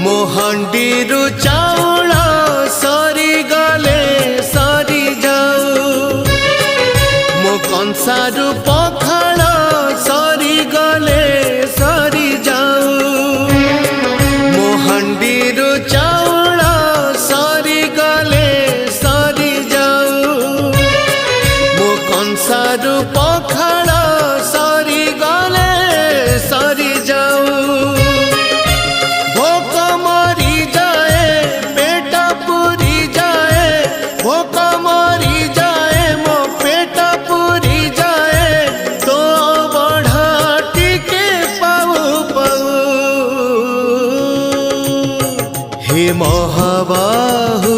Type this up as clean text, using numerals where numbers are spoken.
मो हंडीरु चाउल सरी गले सरी जाऊ मो कंसारु पखाल सरी गले सरी जाऊ मो हंडीरु चाउल सरी गले सरी जाऊ मो कंसारु पखाल सरी गले सरी जाऊ भोक मरी जाए पेट पूरी जाए भोक मरी जाए मो पेट पूरी जाए तो बढ़ा टिके पाऊ पाऊ हे महाबाहु